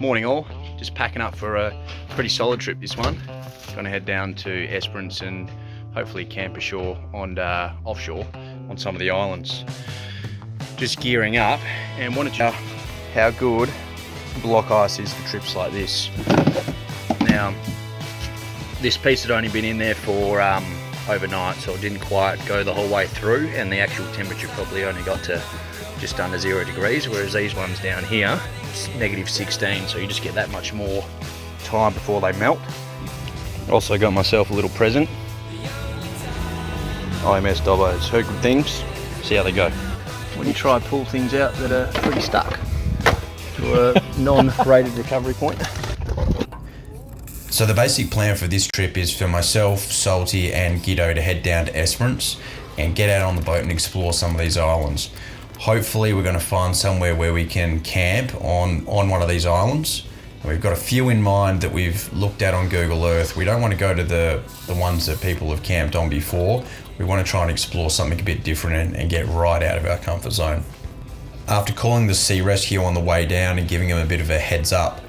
Morning all, just packing up for a pretty solid trip this one. Gonna head down to Esperance and hopefully camp ashore on offshore on some of the islands. Just gearing up and wanted to know how good block ice is for trips like this. Now, this piece had only been in there for overnight, so it didn't quite go the whole way through, and the actual temperature probably only got to just under 0 degrees, whereas these ones down here, it's -16, so you just get that much more time before they melt. Also got myself a little present. IMS Dobbos, heard good things, see how they go. When you try to pull things out that are pretty stuck to a non-rated recovery point. So the basic plan for this trip is for myself, Salty and Gido to head down to Esperance and get out on the boat and explore some of these islands. Hopefully we're going to find somewhere where we can camp on one of these islands. We've got a few in mind that we've looked at on Google Earth. We don't want to go to the ones that people have camped on before. We want to try and explore something a bit different and get right out of our comfort zone. After calling the sea rescue on the way down and giving them a bit of a heads up,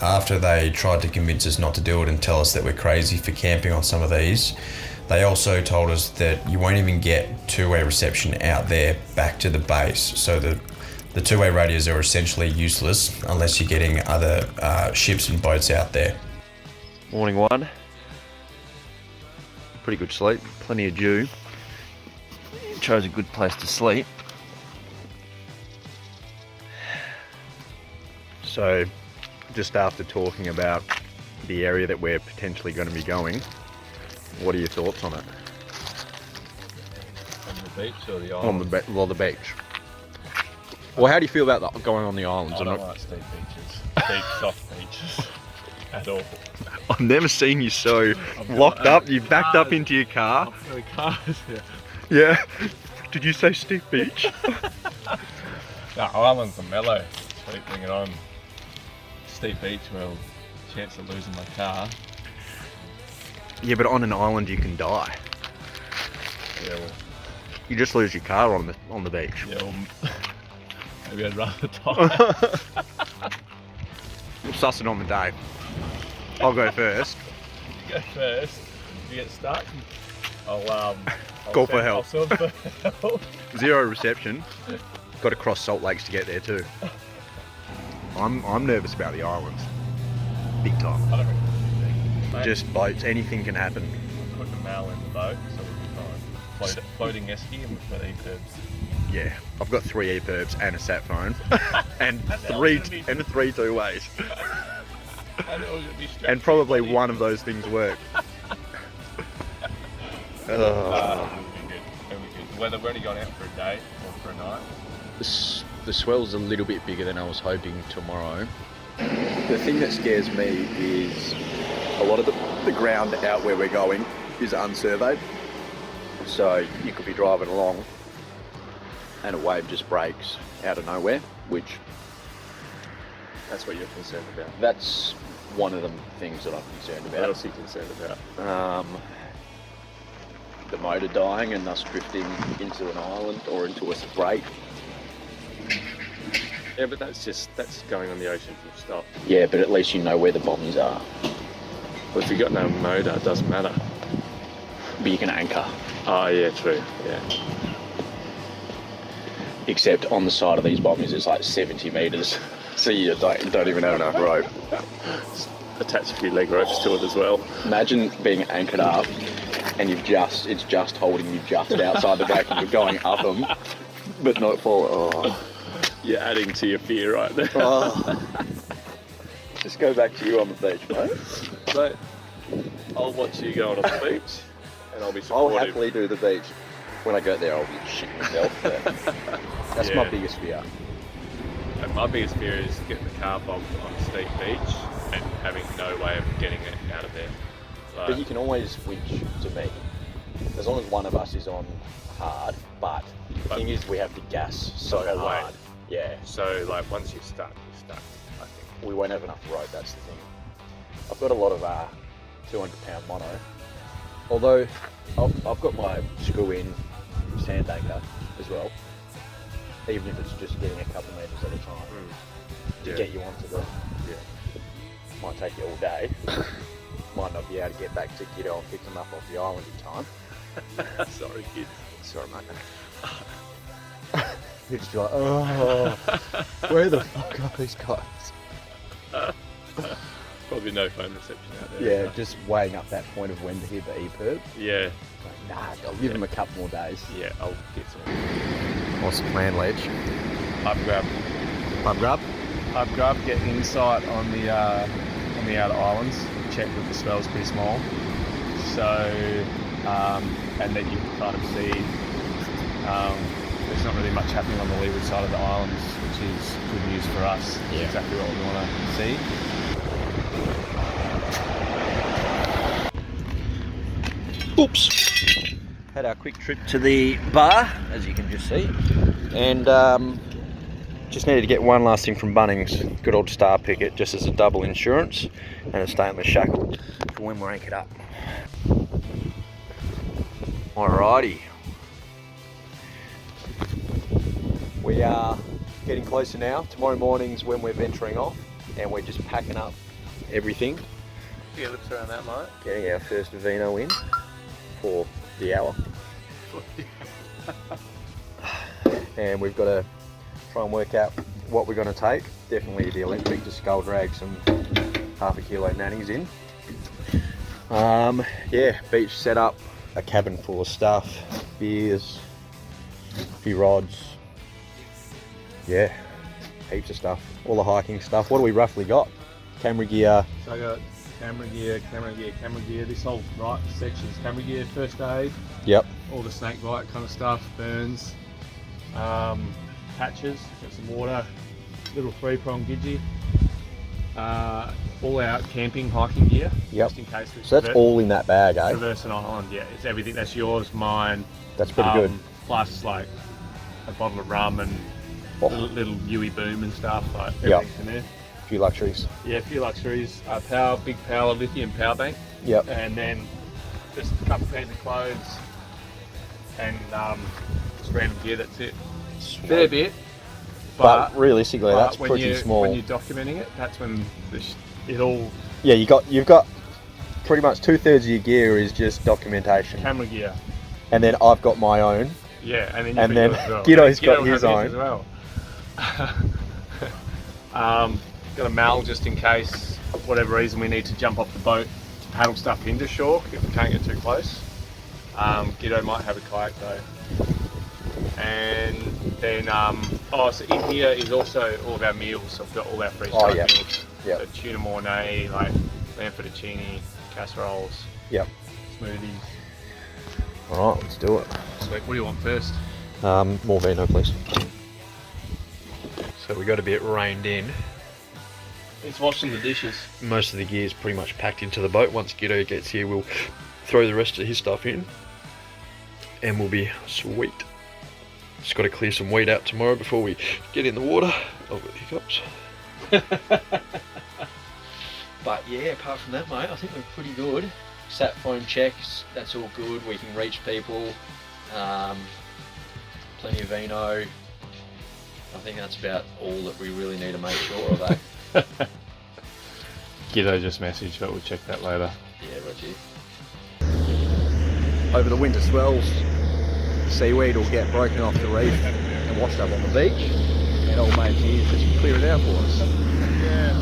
after they tried to convince us not to do it and tell us that we're crazy for camping on some of these, they also told us that you won't even get two-way reception out there back to the base. So the two-way radios are essentially useless unless you're getting other ships and boats out there. Morning one. Pretty good sleep, plenty of dew. Chose a good place to sleep. So, just after talking about the area that we're potentially going to be going, what are your thoughts on it? On the beach or the island? The beach. Well, how do you feel about going on the islands? I don't like steep beaches, steep soft beaches at all. I've never seen you so locked up. You backed up into your car. The cars, yeah. Yeah. Did you say steep beach? No, islands are mellow. Sweet, bring it on. Steep beach, well, chance of losing my car. Yeah, but on an island you can die. Yeah, well, You just lose your car on the beach. yeah, well, maybe I'd rather die. We'll suss it on the day. I'll go first. You go first. If you get stuck, I'll Call for help. I'll send for help. 0 reception. Got to cross Salt Lakes to get there too. I'm nervous about the islands. Big time. I don't reckon it's big. Just boats, anything can happen. Put the mail in the boat, so we'll be fine. Floating esky, and we've got EPIRBs. Yeah, I've got 3 EPIRBs and a sat phone, and three two-ways, and probably one of those things work. It'll be good. Whether we're only going out for a day or for a night. The swell's a little bit bigger than I was hoping tomorrow. The thing that scares me is a lot of the ground out where we're going is unsurveyed. So you could be driving along and a wave just breaks out of nowhere, which... That's what you're concerned about. That's one of the things that I'm concerned about. What else are you concerned about? The motor dying and us drifting into an island or into a break. Yeah, but that's going on the ocean full stop. Yeah, but at least you know where the bombies are. Well, if you've got no motor, it doesn't matter. But you can anchor. Oh, yeah, true. Yeah. Except on the side of these bombies, it's like 70 metres. So you don't even have enough rope. Attach a few leg ropes to it as well. Imagine being anchored up and it's just holding you just outside the break and you're going up them, but not falling. Oh. You're adding to your fear right there. Oh. Just go back to you on the beach, mate. So, I'll watch you going on the beach, and I'll be I'll supportive. happily do the beach. When I go there, I'll be shitting myself. That's my biggest fear. And my biggest fear is getting the car bogged on a steep beach and having no way of getting it out of there. But you can always winch to me, as long as one of us is on hard. But the thing is, we have to gas so the whole way. hard. Yeah. So, like, once you're stuck, I think. We won't have enough rope, that's the thing. I've got a lot of 200-pound mono. Although, I've got my screw-in sand anchor as well. Even if it's just getting a couple metres at a time. to get you onto the. Yeah. Might take you all day. Might not be able to get back to Gido and pick them up off the island in time. Sorry, kids. Sorry, mate. You're just like, oh, where the fuck are these guys? Probably no phone reception out there. Yeah, just weighing up that point of when to hit the EPIRB. Yeah. Like, nah, I'll give them a couple more days. Yeah, I'll get some. What's the plan, Ledge? Pub grab. Pub grub? Pub grab, get insight on the outer islands. Check that the swell's pretty small. So, and that you can kind of see there's not really much happening on the leeward side of the islands, which is good news for us. Yeah. It's exactly what we want to see. Oops. Had our quick trip to the bar, as you can just see, and just needed to get one last thing from Bunnings. Good old Star Picket, just as a double insurance and a stainless shackle for when we're anchored up. Alrighty. We are getting closer now. Tomorrow morning's when we're venturing off, and we're just packing up everything. Yeah, looks around that, mate. Getting our first vino in for the hour. And we've got to try and work out what we're going to take. Definitely the electric to skull drag some half a kilo nannies in. Yeah, beach setup, a cabin full of stuff, beers, a few rods. Yeah, heaps of stuff. All the hiking stuff. What do we roughly got? Camera gear. So I got camera gear. This whole right section is camera gear, first aid, Yep. all the snake bite kind of stuff, burns, patches, got some water, little 3-prong gidgee, all out camping hiking gear, Yep. just in case we So that's all in that bag, eh? traverse an island. Yeah, it's everything. That's yours, mine. That's pretty good. Plus like a bottle of rum and Oh. little Yui boom and stuff. Like Yep. everything's in there. A few luxuries. Yeah, a few luxuries. Big power lithium power bank. Yep. And then just a couple pairs of clothes and just random gear. That's it. Fair bit. But realistically, but that's pretty small. When you're documenting it, that's when it all Yeah, you've got pretty much 2/3 of your gear is just documentation, camera gear. and then I've got my own. Yeah, and then And then yours as well. Gido's got Gido his has own. as well. Got a mal just in case, for whatever reason, we need to jump off the boat to paddle stuff into shore if we can't get too close. Gido might have a kayak though. And then, so in here is also all of our meals. So we've got all our freeze-dried yeah. meals. Yeah. So tuna mornay, like lamb fettuccine, casseroles, Yep. smoothies. All right, let's do it. Sweet. What do you want first? More vino, please. So we got a bit reined in. It's washing the dishes. Most of the gear is pretty much packed into the boat. Once Gido gets here, we'll throw the rest of his stuff in, and we'll be sweet. Just got to clear some weed out tomorrow before we get in the water. I've got hiccups. But yeah, apart from that, mate, I think we're pretty good. Sat phone checks, that's all good. We can reach people. Plenty of vino. I think that's about all that we really need to make sure of, eh? Gido just messaged, but we'll check that later. Yeah, Roger. Over the winter swells, seaweed will get broken off the reef and washed up on the beach, and old mate here just clear it out for us. Yeah.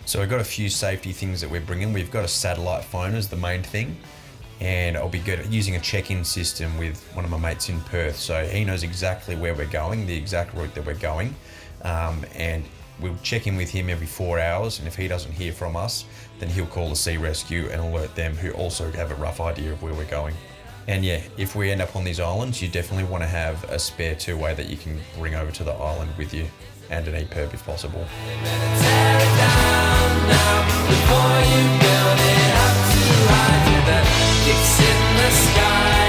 So we've got a few safety things that we're bringing. We've got a satellite phone as the main thing, and I'll be good at using a check-in system with one of my mates in Perth, so he knows exactly where we're going, the exact route that we're going, and we'll check in with him every 4 hours, and if he doesn't hear from us, then he'll call the sea rescue and alert them, who also have a rough idea of where we're going. And yeah, if we end up on these islands, you definitely want to have a spare two-way that you can bring over to the island with you, and an EPIRB if possible. Before you build it up too high to the kicks in the sky.